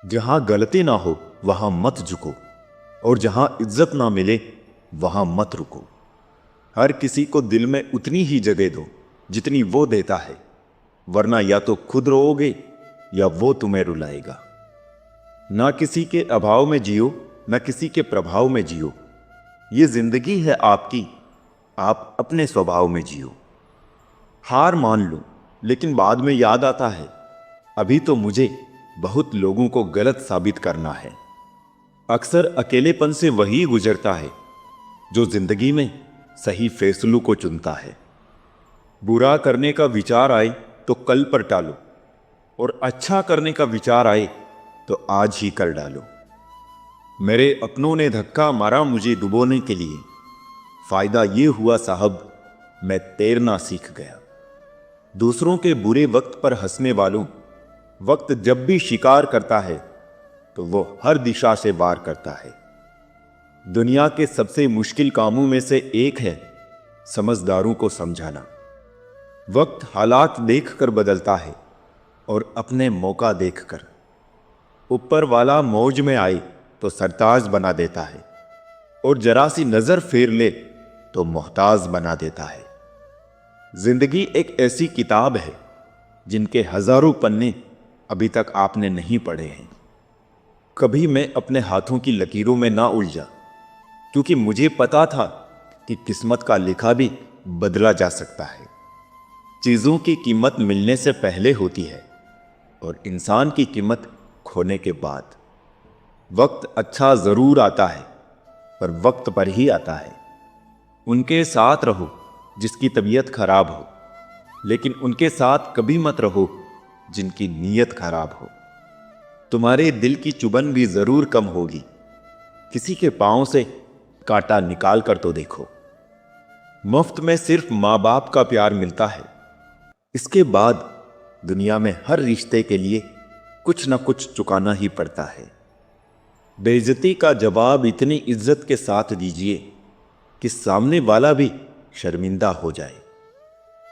जहां गलती ना हो वहां मत झुको, और जहां इज्जत ना मिले वहां मत रुको। हर किसी को दिल में उतनी ही जगह दो जितनी वो देता है, वरना या तो खुद रोओगे या वो तुम्हें रुलाएगा। ना किसी के अभाव में जियो, ना किसी के प्रभाव में जियो। ये जिंदगी है आपकी, आप अपने स्वभाव में जियो। हार मान लो, लेकिन बाद में याद आता है अभी तो मुझे बहुत लोगों को गलत साबित करना है। अक्सर अकेलेपन से वही गुजरता है जो जिंदगी में सही फैसलों को चुनता है। बुरा करने का विचार आए तो कल पर टालो, और अच्छा करने का विचार आए तो आज ही कर डालो। मेरे अपनों ने धक्का मारा मुझे डुबोने के लिए, फायदा ये हुआ साहब मैं तैरना सीख गया। दूसरों के बुरे वक्त पर हंसने वालों, वक्त जब भी शिकार करता है तो वो हर दिशा से वार करता है। दुनिया के सबसे मुश्किल कामों में से एक है समझदारों को समझाना। वक्त हालात देखकर बदलता है और अपने मौका देखकर। ऊपर वाला मौज में आए तो सरताज बना देता है, और जरा सी नजर फेर ले तो मोहताज बना देता है। जिंदगी एक ऐसी किताब है जिनके हजारों पन्ने अभी तक आपने नहीं पढ़े हैं। कभी मैं अपने हाथों की लकीरों में ना उलझा, क्योंकि मुझे पता था कि किस्मत का लिखा भी बदला जा सकता है। चीजों की कीमत मिलने से पहले होती है और इंसान की कीमत खोने के बाद। वक्त अच्छा जरूर आता है, पर वक्त पर ही आता है। उनके साथ रहो जिसकी तबीयत खराब हो, लेकिन उनके साथ कभी मत रहो जिनकी नीयत खराब हो। तुम्हारे दिल की चुभन भी जरूर कम होगी। किसी के पांव से कांटा निकाल कर तो देखो। मुफ्त में सिर्फ मां बाप का प्यार मिलता है, इसके बाद दुनिया में हर रिश्ते के लिए कुछ ना कुछ चुकाना ही पड़ता है। बेइज्जती का जवाब इतनी इज्जत के साथ दीजिए कि सामने वाला भी शर्मिंदा हो जाए।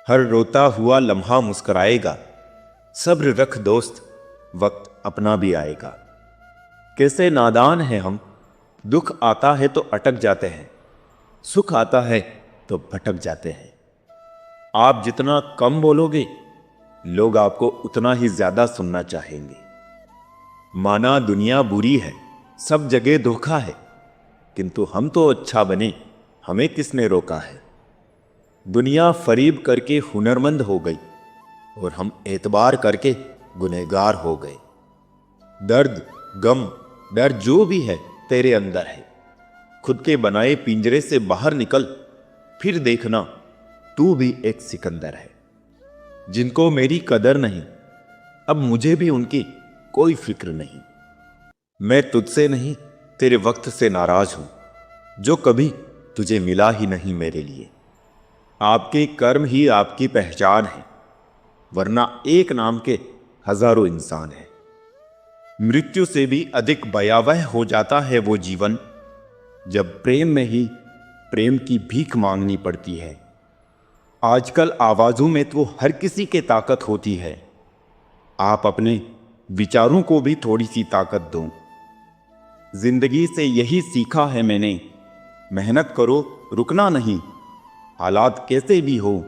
हर रोता हुआ लम्हा मुस्कुराएगा। सब्र रख दोस्त, वक्त अपना भी आएगा। कैसे नादान हैं हम, दुख आता है तो अटक जाते हैं, सुख आता है तो भटक जाते हैं। आप जितना कम बोलोगे, लोग आपको उतना ही ज्यादा सुनना चाहेंगे। माना दुनिया बुरी है, सब जगह धोखा है, किंतु हम तो अच्छा बने, हमें किसने रोका है। दुनिया फरीब करके हुनरमंद हो गई और हम एतबार करके गुनहगार हो गए। दर्द, गम, डर जो भी है तेरे अंदर है। खुद के बनाए पिंजरे से बाहर निकल, फिर देखना तू भी एक सिकंदर है। जिनको मेरी कदर नहीं, अब मुझे भी उनकी कोई फिक्र नहीं। मैं तुझसे नहीं तेरे वक्त से नाराज हूं, जो कभी तुझे मिला ही नहीं मेरे लिए। आपके कर्म ही आपकी पहचान है, वरना एक नाम के हजारों इंसान हैं। मृत्यु से भी अधिक भयावह हो जाता है वो जीवन, जब प्रेम में ही प्रेम की भीख मांगनी पड़ती है। आजकल आवाजों में तो हर किसी के ताकत होती है। आप अपने विचारों को भी थोड़ी सी ताकत दो। जिंदगी से यही सीखा है मैंने, मेहनत करो, रुकना नहीं। हालात कैसे भी हो,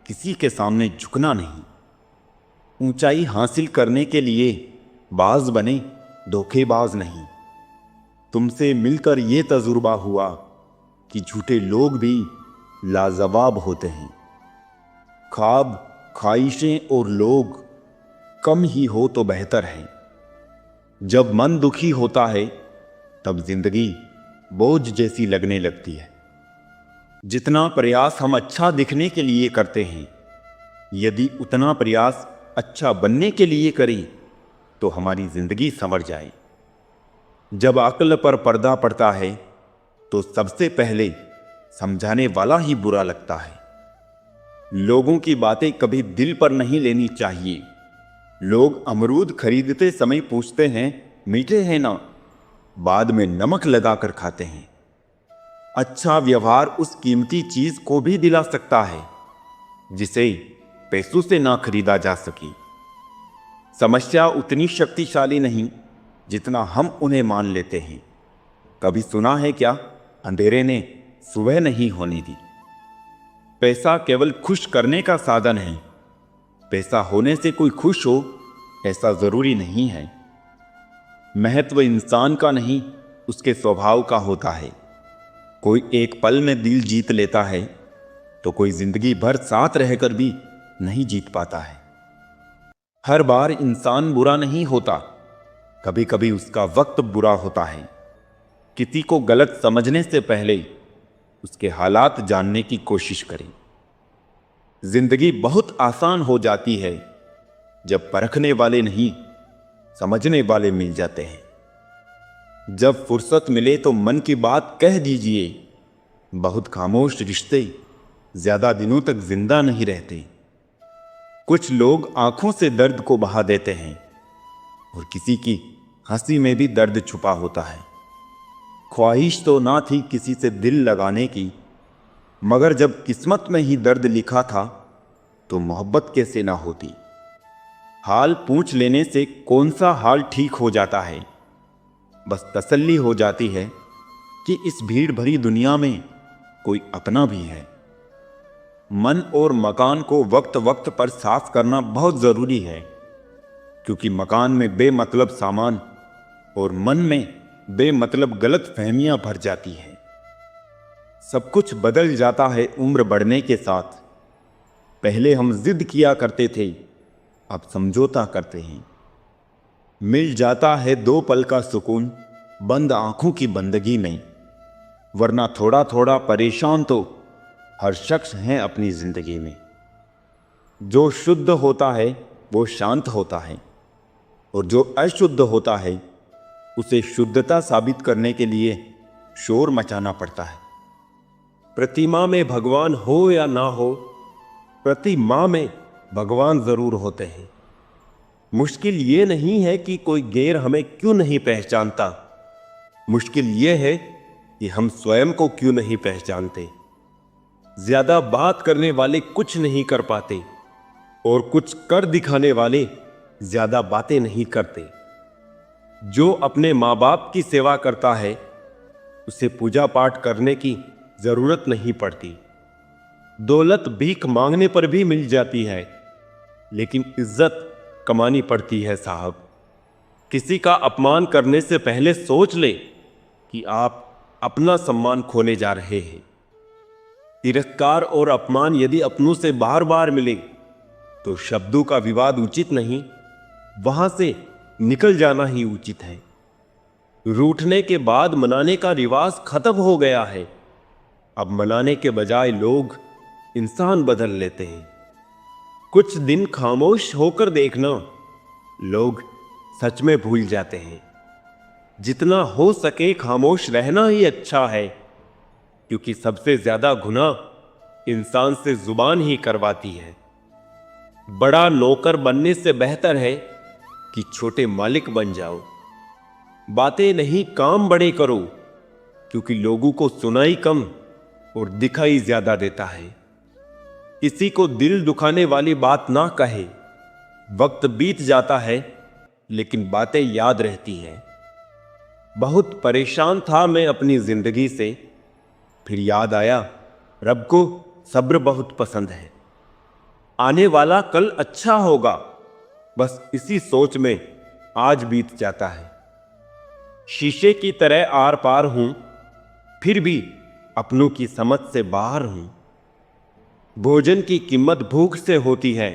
किसी के सामने झुकना नहीं। ऊंचाई हासिल करने के लिए बाज बने, धोखेबाज नहीं। तुमसे मिलकर यह तजुर्बा हुआ कि झूठे लोग भी लाजवाब होते हैं। ख्वाब, ख्वाहिशें और लोग कम ही हो तो बेहतर है। जब मन दुखी होता है तब जिंदगी बोझ जैसी लगने लगती है। जितना प्रयास हम अच्छा दिखने के लिए करते हैं, यदि उतना प्रयास अच्छा बनने के लिए करें तो हमारी जिंदगी संवर जाए। जब अक्ल पर पर्दा पड़ता है तो सबसे पहले समझाने वाला ही बुरा लगता है। लोगों की बातें कभी दिल पर नहीं लेनी चाहिए। लोग अमरूद खरीदते समय पूछते हैं मीठे हैं ना, बाद में नमक लगाकर खाते हैं। अच्छा व्यवहार उस कीमती चीज को भी दिला सकता है जिसे पैसों से ना खरीदा जा सके। समस्या उतनी शक्तिशाली नहीं जितना हम उन्हें मान लेते हैं। कभी सुना है क्या, अंधेरे ने सुबह नहीं होने दी। पैसा केवल खुश करने का साधन है। पैसा होने से कोई खुश हो ऐसा जरूरी नहीं है। महत्व इंसान का नहीं, उसके स्वभाव का होता है। कोई एक पल में दिल जीत लेता है तो कोई जिंदगी भर साथ रहकर भी नहीं जीत पाता है। हर बार इंसान बुरा नहीं होता, कभी कभी उसका वक्त बुरा होता है। किसी को गलत समझने से पहले उसके हालात जानने की कोशिश करें। जिंदगी बहुत आसान हो जाती है जब परखने वाले नहीं, समझने वाले मिल जाते हैं। जब फुर्सत मिले तो मन की बात कह दीजिए। बहुत खामोश रिश्ते ज्यादा दिनों तक जिंदा नहीं रहते। कुछ लोग आंखों से दर्द को बहा देते हैं और किसी की हंसी में भी दर्द छुपा होता है। ख्वाहिश तो ना थी किसी से दिल लगाने की, मगर जब किस्मत में ही दर्द लिखा था तो मोहब्बत कैसे ना होती। हाल पूछ लेने से कौन सा हाल ठीक हो जाता है। बस तसल्ली हो जाती है कि इस भीड़ भरी दुनिया में कोई अपना भी है। मन और मकान को वक्त वक्त पर साफ करना बहुत जरूरी है, क्योंकि मकान में बेमतलब सामान और मन में बेमतलब गलत फहमियां भर जाती है। सब कुछ बदल जाता है उम्र बढ़ने के साथ। पहले हम जिद किया करते थे, अब समझौता करते हैं। मिल जाता है 2 पल का सुकून बंद आंखों की बंदगी में, वरना थोड़ा थोड़ा परेशान तो हर शख्स है अपनी जिंदगी में। जो शुद्ध होता है वो शांत होता है, और जो अशुद्ध होता है उसे शुद्धता साबित करने के लिए शोर मचाना पड़ता है। प्रतिमा में भगवान हो या ना हो, प्रतिमा में भगवान जरूर होते हैं। मुश्किल ये नहीं है कि कोई गैर हमें क्यों नहीं पहचानता, मुश्किल ये है कि हम स्वयं को क्यों नहीं पहचानते। ज्यादा बात करने वाले कुछ नहीं कर पाते और कुछ कर दिखाने वाले ज्यादा बातें नहीं करते। जो अपने माँ बाप की सेवा करता है उसे पूजा पाठ करने की जरूरत नहीं पड़ती। दौलत भीख मांगने पर भी मिल जाती है, लेकिन इज्जत कमानी पड़ती है साहब। किसी का अपमान करने से पहले सोच ले कि आप अपना सम्मान खोने जा रहे हैं। तिरस्कार और अपमान यदि अपनों से बार बार मिले तो शब्दों का विवाद उचित नहीं, वहां से निकल जाना ही उचित है। रूठने के बाद मनाने का रिवाज खत्म हो गया है। अब मनाने के बजाय लोग इंसान बदल लेते हैं। कुछ दिन खामोश होकर देखना, लोग सच में भूल जाते हैं। जितना हो सके खामोश रहना ही अच्छा है, क्योंकि सबसे ज्यादा गुनाह इंसान से जुबान ही करवाती है। बड़ा नौकर बनने से बेहतर है कि छोटे मालिक बन जाओ। बातें नहीं काम बड़े करो, क्योंकि लोगों को सुनाई कम और दिखाई ज्यादा देता है। किसी को दिल दुखाने वाली बात ना कहे। वक्त बीत जाता है लेकिन बातें याद रहती हैं। बहुत परेशान था मैं अपनी जिंदगी से, फिर याद आया रब को सब्र बहुत पसंद है। आने वाला कल अच्छा होगा, बस इसी सोच में आज बीत जाता है। शीशे की तरह आर पार हूं, फिर भी अपनों की समझ से बाहर हूं। भोजन की कीमत भूख से होती है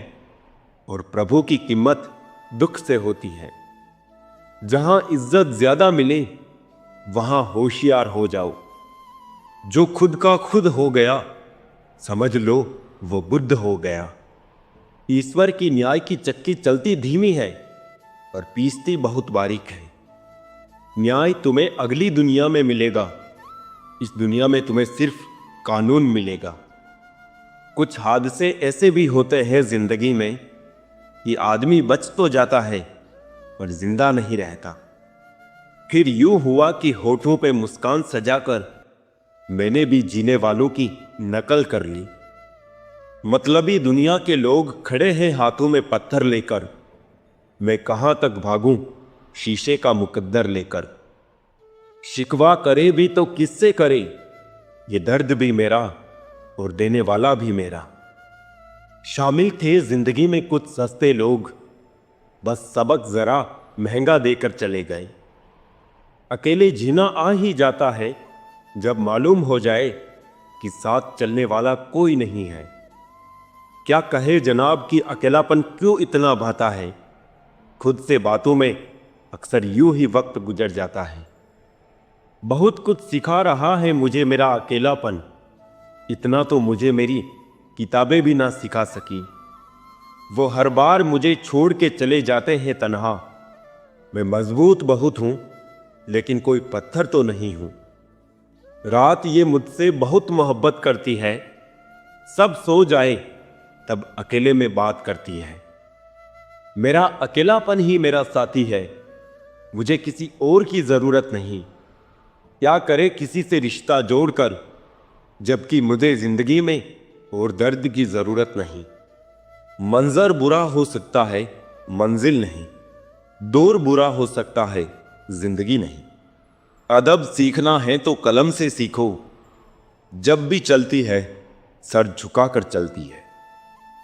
और प्रभु की कीमत दुख से होती है। जहां इज्जत ज्यादा मिले वहां होशियार हो जाओ। जो खुद का खुद हो गया, समझ लो वो बुद्ध हो गया। ईश्वर की न्याय की चक्की चलती धीमी है और पीसती बहुत बारीक है। न्याय तुम्हें अगली दुनिया में मिलेगा, इस दुनिया में तुम्हें सिर्फ कानून मिलेगा। कुछ हादसे ऐसे भी होते हैं जिंदगी में कि आदमी बच तो जाता है पर जिंदा नहीं रहता। फिर यूं हुआ कि होठों पे मुस्कान सजाकर मैंने भी जीने वालों की नकल कर ली। मतलबी दुनिया के लोग खड़े हैं हाथों में पत्थर लेकर। मैं कहां तक भागूं शीशे का मुकद्दर लेकर। शिकवा करे भी तो किससे करे, ये दर्द भी मेरा और देने वाला भी मेरा। शामिल थे जिंदगी में कुछ सस्ते लोग, बस सबक जरा महंगा देकर चले गए। अकेले जीना आ ही जाता है जब मालूम हो जाए कि साथ चलने वाला कोई नहीं है। क्या कहे जनाब कि अकेलापन क्यों इतना भाता है, खुद से बातों में अक्सर यूं ही वक्त गुजर जाता है। बहुत कुछ सिखा रहा है मुझे मेरा अकेलापन, इतना तो मुझे मेरी किताबें भी ना सिखा सकी। वो हर बार मुझे छोड़ के चले जाते हैं तन्हा। मैं मजबूत बहुत हूं लेकिन कोई पत्थर तो नहीं हूं। रात ये मुझसे बहुत मोहब्बत करती है, सब सो जाए तब अकेले में बात करती है। मेरा अकेलापन ही मेरा साथी है, मुझे किसी और की जरूरत नहीं। क्या करे किसी से रिश्ता जोड़कर, जबकि मुझे जिंदगी में और दर्द की जरूरत नहीं। मंजर बुरा हो सकता है, मंजिल नहीं। दौर बुरा हो सकता है, जिंदगी नहीं। अदब सीखना है तो कलम से सीखो, जब भी चलती है सर झुकाकर चलती है।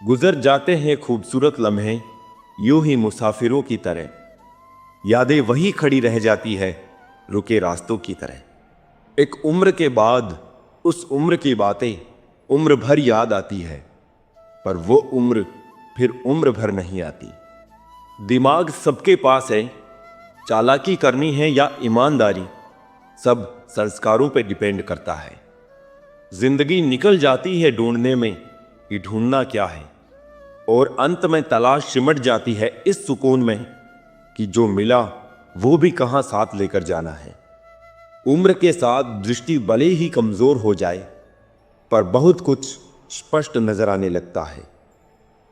गुजर जाते हैं खूबसूरत लम्हे यूं ही मुसाफिरों की तरह, यादें वही खड़ी रह जाती है रुके रास्तों की तरह। एक उम्र के बाद उस उम्र की बातें उम्र भर याद आती है, पर वो उम्र फिर उम्र भर नहीं आती। दिमाग सबके पास है, चालाकी करनी है या ईमानदारी, सब संस्कारों पे डिपेंड करता है। जिंदगी निकल जाती है ढूंढने में कि ढूंढना क्या है, और अंत में तलाश सिमट जाती है इस सुकून में कि जो मिला वो भी कहां साथ लेकर जाना है। उम्र के साथ दृष्टि भले ही कमजोर हो जाए, पर बहुत कुछ स्पष्ट नजर आने लगता है।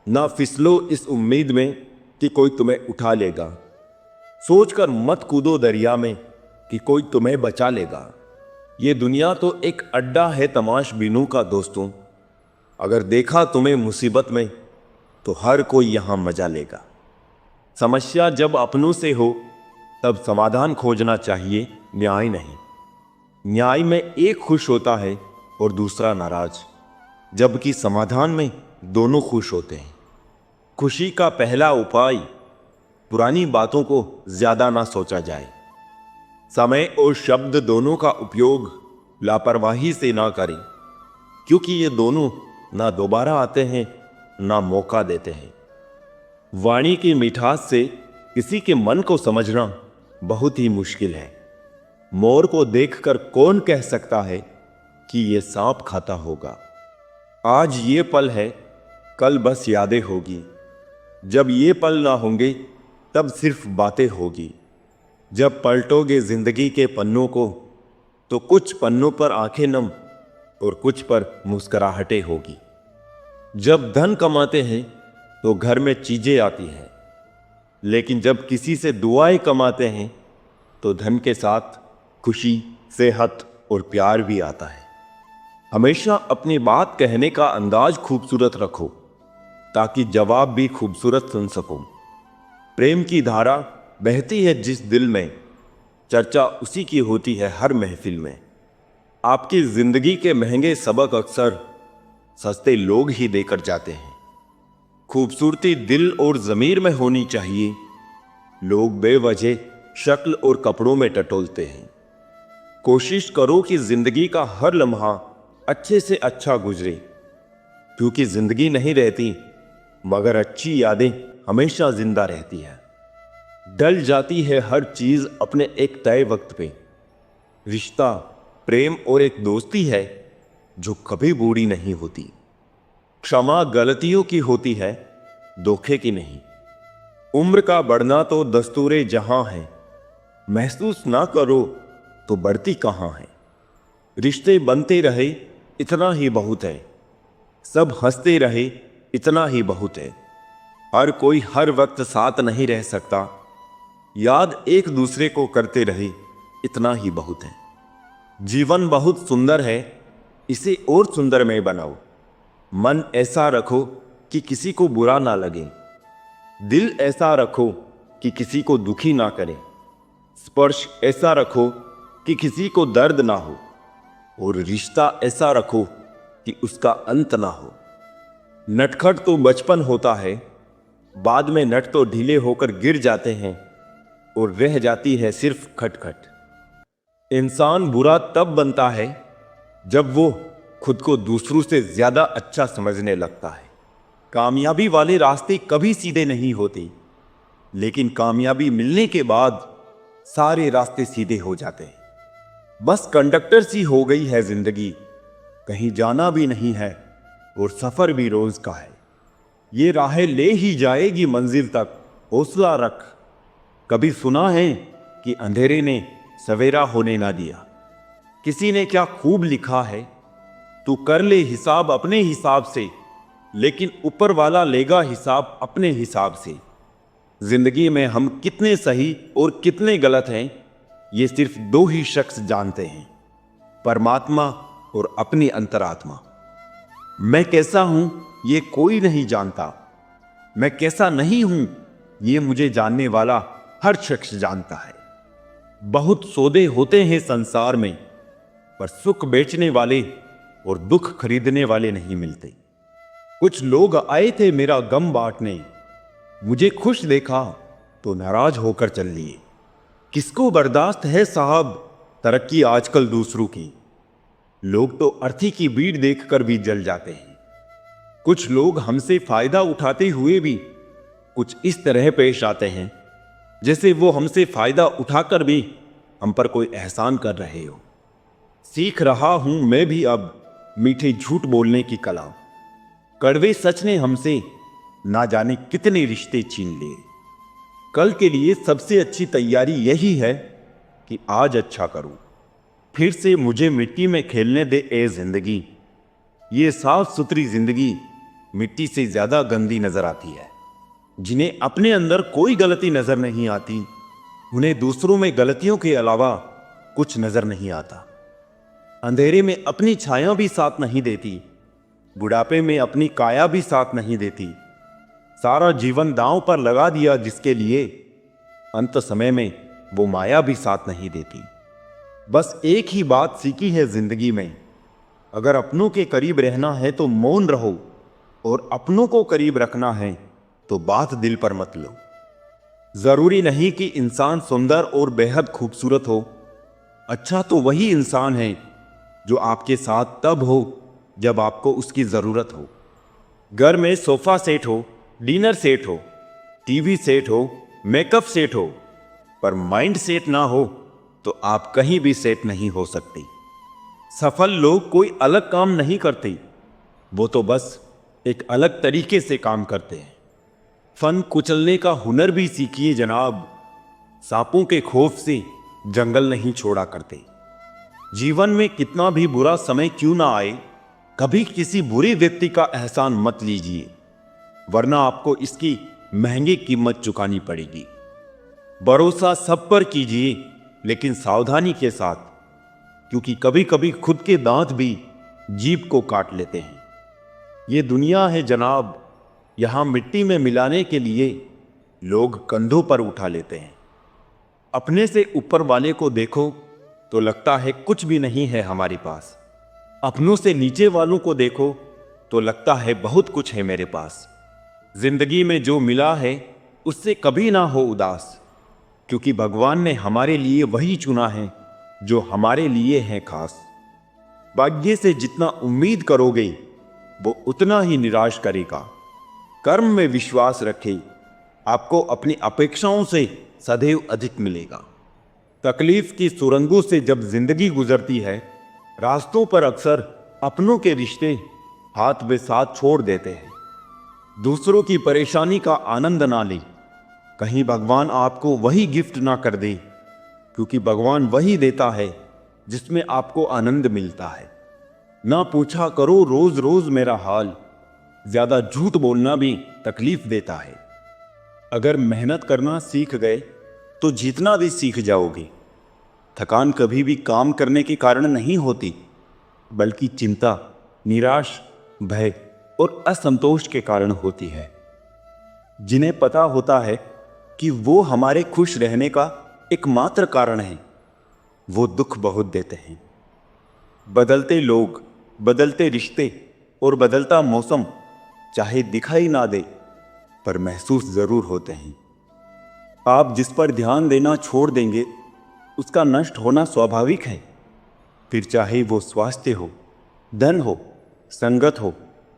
ना फिसलो इस उम्मीद में कि कोई तुम्हें उठा लेगा, सोचकर मत कूदो दरिया में कि कोई तुम्हें बचा लेगा। ये दुनिया तो एक अड्डा है तमाशबीनों का दोस्तों, अगर देखा तुम्हें मुसीबत में तो हर कोई यहां मजा लेगा। समस्या जब अपनों से हो तब समाधान खोजना चाहिए, न्याय नहीं। न्याय में एक खुश होता है और दूसरा नाराज, जबकि समाधान में दोनों खुश होते हैं। खुशी का पहला उपाय पुरानी बातों को ज्यादा ना सोचा जाए। समय और शब्द दोनों का उपयोग लापरवाही से ना करें, क्योंकि ये दोनों ना दोबारा आते हैं ना मौका देते हैं। वाणी की मिठास से किसी के मन को समझना बहुत ही मुश्किल है। मोर को देखकर कौन कह सकता है कि ये सांप खाता होगा। आज ये पल है, कल बस यादें होगी। जब ये पल ना होंगे तब सिर्फ बातें होगी। जब पलटोगे जिंदगी के पन्नों को तो कुछ पन्नों पर आंखें नम और कुछ पर मुस्कुराहटें होगी। जब धन कमाते हैं तो घर में चीजें आती हैं, लेकिन जब किसी से दुआएं कमाते हैं तो धन के साथ खुशी, सेहत और प्यार भी आता है। हमेशा अपनी बात कहने का अंदाज खूबसूरत रखो ताकि जवाब भी खूबसूरत सुन सको। प्रेम की धारा बहती है जिस दिल में, चर्चा उसी की होती है हर महफिल में। आपकी जिंदगी के महंगे सबक अक्सर सस्ते लोग ही देकर जाते हैं। खूबसूरती दिल और ज़मीर में होनी चाहिए, लोग बेवजह शक्ल और कपड़ों में टटोलते हैं। कोशिश करो कि जिंदगी का हर लम्हा अच्छे से अच्छा गुजरे, क्योंकि जिंदगी नहीं रहती मगर अच्छी यादें हमेशा जिंदा रहती है। डल जाती है हर चीज अपने एक तय वक्त पे। रिश्ता, प्रेम और एक दोस्ती है जो कभी बूढ़ी नहीं होती। क्षमा गलतियों की होती है, धोखे की नहीं। उम्र का बढ़ना तो दस्तूरे जहां है, महसूस ना करो तो बढ़ती कहां है। रिश्ते बनते रहे इतना ही बहुत है, सब हंसते रहे इतना ही बहुत है। हर कोई हर वक्त साथ नहीं रह सकता, याद एक दूसरे को करते रहे इतना ही बहुत है। जीवन बहुत सुंदर है, इसे और सुंदर में बनाओ। मन ऐसा रखो कि किसी को बुरा ना लगे, दिल ऐसा रखो कि किसी को दुखी ना करें। स्पर्श ऐसा रखो कि किसी को दर्द ना हो, और रिश्ता ऐसा रखो कि उसका अंत ना हो। नटखट तो बचपन होता है, बाद में नट तो ढीले होकर गिर जाते हैं और रह जाती है सिर्फ खटखट। इंसान बुरा तब बनता है जब वो खुद को दूसरों से ज्यादा अच्छा समझने लगता है। कामयाबी वाले रास्ते कभी सीधे नहीं होते, लेकिन कामयाबी मिलने के बाद सारे रास्ते सीधे हो जाते हैं। बस कंडक्टर सी हो गई है जिंदगी, कहीं जाना भी नहीं है और सफर भी रोज का है। ये राहें ले ही जाएगी मंजिल तक, हौसला रख। कभी सुना है कि अंधेरे ने सवेरा होने ना दिया। किसी ने क्या खूब लिखा है, तू कर ले हिसाब अपने हिसाब से, लेकिन ऊपर वाला लेगा हिसाब अपने हिसाब से। जिंदगी में हम कितने सही और कितने गलत हैं, ये सिर्फ दो ही शख्स जानते हैं, परमात्मा और अपनी अंतरात्मा। मैं कैसा हूं ये कोई नहीं जानता, मैं कैसा नहीं हूं ये मुझे जानने वाला हर शख्स जानता है। बहुत सौदे होते हैं संसार में, पर सुख बेचने वाले और दुख खरीदने वाले नहीं मिलते। कुछ लोग आए थे मेरा गम बांटने, मुझे खुश देखा तो नाराज होकर चल लिए। किसको बर्दाश्त है साहब तरक्की आजकल दूसरों की, लोग तो अर्थी की भीड़ देखकर भी जल जाते हैं। कुछ लोग हमसे फायदा उठाते हुए भी कुछ इस तरह पेश आते हैं जैसे वो हमसे फायदा उठाकर भी हम पर कोई एहसान कर रहे हो। सीख रहा हूं मैं भी अब मीठे झूठ बोलने की कला। कड़वे सच ने हमसे ना जाने कितने रिश्ते छीन लिए। कल के लिए सबसे अच्छी तैयारी यही है कि आज अच्छा करूं। फिर से मुझे मिट्टी में खेलने दे ए जिंदगी। ये साफ सुथरी जिंदगी मिट्टी से ज्यादा गंदी नजर आती है। जिन्हें अपने अंदर कोई गलती नजर नहीं आती, उन्हें दूसरों में गलतियों के अलावा कुछ नजर नहीं आता। अंधेरे में अपनी छाया भी साथ नहीं देती, बुढ़ापे में अपनी काया भी साथ नहीं देती। सारा जीवन दांव पर लगा दिया जिसके लिए, अंत समय में वो माया भी साथ नहीं देती। बस एक ही बात सीखी है जिंदगी में, अगर अपनों के करीब रहना है तो मौन रहो, और अपनों को करीब रखना है तो बात दिल पर मत लो। जरूरी नहीं कि इंसान सुंदर और बेहद खूबसूरत हो, अच्छा तो वही इंसान है जो आपके साथ तब हो जब आपको उसकी जरूरत हो। घर में सोफा सेट हो, डिनर सेट हो, टीवी सेट हो, मेकअप सेट हो, पर माइंड सेट ना हो तो आप कहीं भी सेट नहीं हो सकते। सफल लोग कोई अलग काम नहीं करते, वो तो बस एक अलग तरीके से काम करते हैं। फन कुचलने का हुनर भी सीखिए जनाब, सांपों के खौफ से जंगल नहीं छोड़ा करते। जीवन में कितना भी बुरा समय क्यों ना आए, कभी किसी बुरे व्यक्ति का एहसान मत लीजिए, वरना आपको इसकी महंगी कीमत चुकानी पड़ेगी। भरोसा सब पर कीजिए, लेकिन सावधानी के साथ, क्योंकि कभी कभी खुद के दांत भी जीभ को काट लेते हैं। ये दुनिया है जनाब, यहां मिट्टी में मिलाने के लिए लोग कंधों पर उठा लेते हैं। अपने से ऊपर वाले को देखो तो लगता है कुछ भी नहीं है हमारे पास, अपनों से नीचे वालों को देखो तो लगता है बहुत कुछ है मेरे पास। जिंदगी में जो मिला है उससे कभी ना हो उदास, क्योंकि भगवान ने हमारे लिए वही चुना है जो हमारे लिए है खास। भाग्य से जितना उम्मीद करोगे वो उतना ही निराश करेगा। कर्म में विश्वास रखें, आपको अपनी अपेक्षाओं से सदैव अधिक मिलेगा। तकलीफ की सुरंगों से जब जिंदगी गुजरती है, रास्तों पर अक्सर अपनों के रिश्ते हाथ में साथ छोड़ देते हैं। दूसरों की परेशानी का आनंद ना ले, कहीं भगवान आपको वही गिफ्ट ना कर दे, क्योंकि भगवान वही देता है जिसमें आपको आनंद मिलता है। ना पूछा करो रोज रोज मेरा हाल, ज्यादा झूठ बोलना भी तकलीफ देता है। अगर मेहनत करना सीख गए तो जीतना भी सीख जाओगे। थकान कभी भी काम करने के कारण नहीं होती, बल्कि चिंता, निराश, भय और असंतोष के कारण होती है। जिन्हें पता होता है कि वो हमारे खुश रहने का एकमात्र कारण है, वो दुख बहुत देते हैं। बदलते लोग, बदलते रिश्ते और बदलता मौसम चाहे दिखाई ना दे पर महसूस जरूर होते हैं। आप जिस पर ध्यान देना छोड़ देंगे उसका नष्ट होना स्वाभाविक है। फिर चाहे वो स्वास्थ्य हो, धन हो, संगत हो,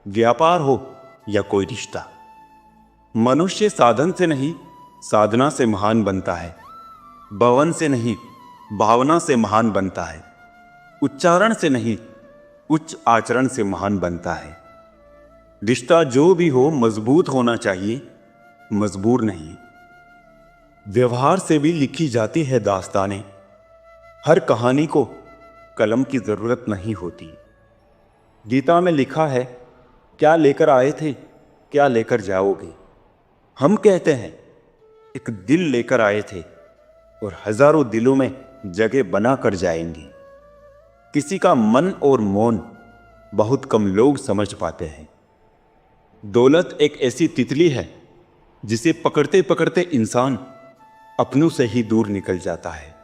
व्यापार हो या कोई रिश्ता। मनुष्य साधन से नहीं साधना से महान बनता है, भवन से नहीं भावना से महान बनता है, उच्चारण से नहीं उच्च आचरण से महान बनता है। रिश्ता जो भी हो मजबूत होना चाहिए, मजबूर नहीं। व्यवहार से भी लिखी जाती है दास्तानें। हर कहानी को कलम की जरूरत नहीं होती। गीता में लिखा है, क्या लेकर आए थे, क्या लेकर जाओगे। हम कहते हैं एक दिल लेकर आए थे और हजारों दिलों में जगह बना कर जाएंगे। किसी का मन और मौन बहुत कम लोग समझ पाते हैं। दौलत एक ऐसी तितली है जिसे पकड़ते पकड़ते इंसान अपनों से ही दूर निकल जाता है।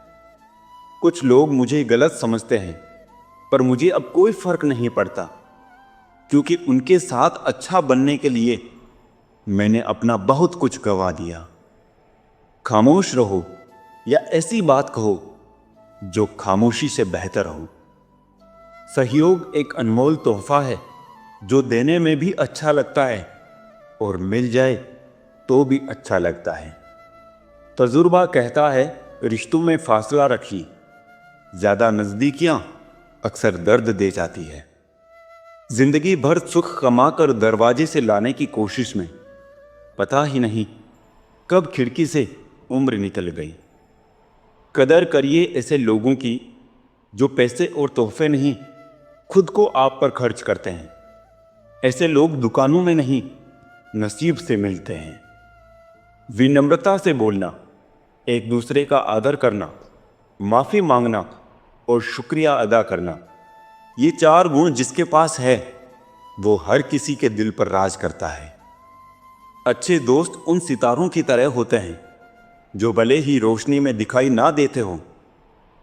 कुछ लोग मुझे गलत समझते हैं पर मुझे अब कोई फर्क नहीं पड़ता, क्योंकि उनके साथ अच्छा बनने के लिए मैंने अपना बहुत कुछ गंवा दिया। खामोश रहो या ऐसी बात कहो जो खामोशी से बेहतर हो। सहयोग एक अनमोल तोहफा है जो देने में भी अच्छा लगता है और मिल जाए तो भी अच्छा लगता है। तजुर्बा कहता है, रिश्तों में फासला रखिए, ज्यादा नजदीकियां अक्सर दर्द दे जाती है। जिंदगी भर सुख कमाकर दरवाजे से लाने की कोशिश में पता ही नहीं कब खिड़की से उम्र निकल गई। कदर करिए ऐसे लोगों की जो पैसे और तोहफे नहीं खुद को आप पर खर्च करते हैं। ऐसे लोग दुकानों में नहीं नसीब से मिलते हैं। विनम्रता से बोलना, एक दूसरे का आदर करना, माफी मांगना और शुक्रिया अदा करना, ये 4 गुण जिसके पास है वो हर किसी के दिल पर राज करता है। अच्छे दोस्त उन सितारों की तरह होते हैं जो भले ही रोशनी में दिखाई ना देते हो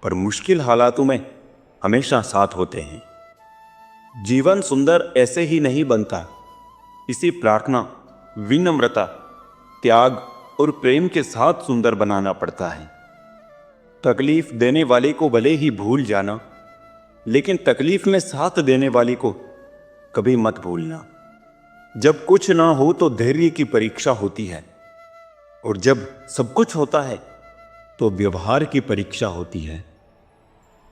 पर मुश्किल हालातों में हमेशा साथ होते हैं। जीवन सुंदर ऐसे ही नहीं बनता, इसे प्रार्थना, विनम्रता, त्याग और प्रेम के साथ सुंदर बनाना पड़ता है। तकलीफ देने वाले को भले ही भूल जाना, लेकिन तकलीफ में साथ देने वाले को कभी मत भूलना। जब कुछ ना हो तो धैर्य की परीक्षा होती है, और जब सब कुछ होता है तो व्यवहार की परीक्षा होती है।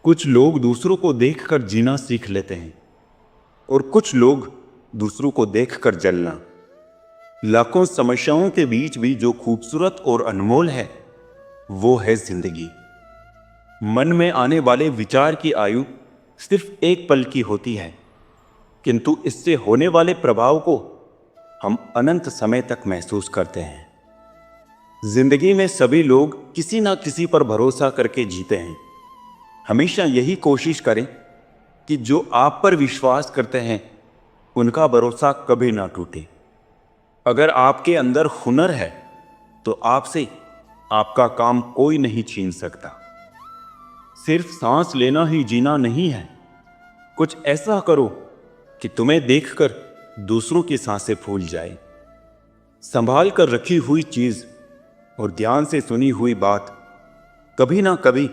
कुछ लोग दूसरों को देखकर जीना सीख लेते हैं और कुछ लोग दूसरों को देखकर जलना। लाखों समस्याओं के बीच भी जो खूबसूरत और अनमोल है वो है जिंदगी। मन में आने वाले विचार की आयु सिर्फ एक पल की होती है, किंतु इससे होने वाले प्रभाव को हम अनंत समय तक महसूस करते हैं। जिंदगी में सभी लोग किसी ना किसी पर भरोसा करके जीते हैं। हमेशा यही कोशिश करें कि जो आप पर विश्वास करते हैं उनका भरोसा कभी ना टूटे। अगर आपके अंदर हुनर है तो आपसे आपका काम कोई नहीं छीन सकता। सिर्फ सांस लेना ही जीना नहीं है। कुछ ऐसा करो कि तुम्हें देखकर दूसरों की सांसें फूल जाए। संभाल कर रखी हुई चीज और ध्यान से सुनी हुई बात कभी ना कभी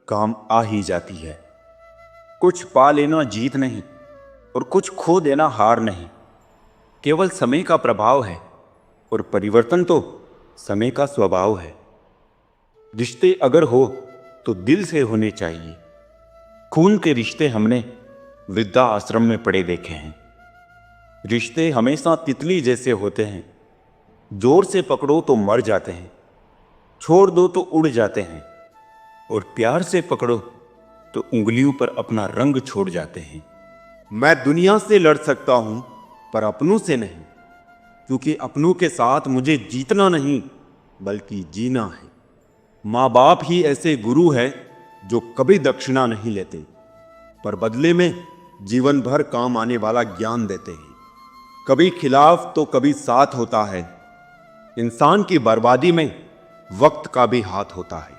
काम आ ही जाती है। कुछ पा लेना जीत नहीं और कुछ खो देना हार नहीं, केवल समय का प्रभाव है और परिवर्तन तो समय का स्वभाव है। रिश्ते अगर हो तो दिल से होने चाहिए। खून के रिश्ते हमने वृद्धा आश्रम में पड़े देखे हैं। रिश्ते हमेशा तितली जैसे होते हैं, जोर से पकड़ो तो मर जाते हैं, छोड़ दो तो उड़ जाते हैं, और प्यार से पकड़ो तो उंगलियों पर अपना रंग छोड़ जाते हैं। मैं दुनिया से लड़ सकता हूं पर अपनों से नहीं, क्योंकि अपनों के साथ मुझे जीतना नहीं बल्कि जीना है। माँ बाप ही ऐसे गुरु हैं जो कभी दक्षिणा नहीं लेते पर बदले में जीवन भर काम आने वाला ज्ञान देते हैं। कभी खिलाफ तो कभी साथ होता है। इंसान की बर्बादी में वक्त का भी हाथ होता है।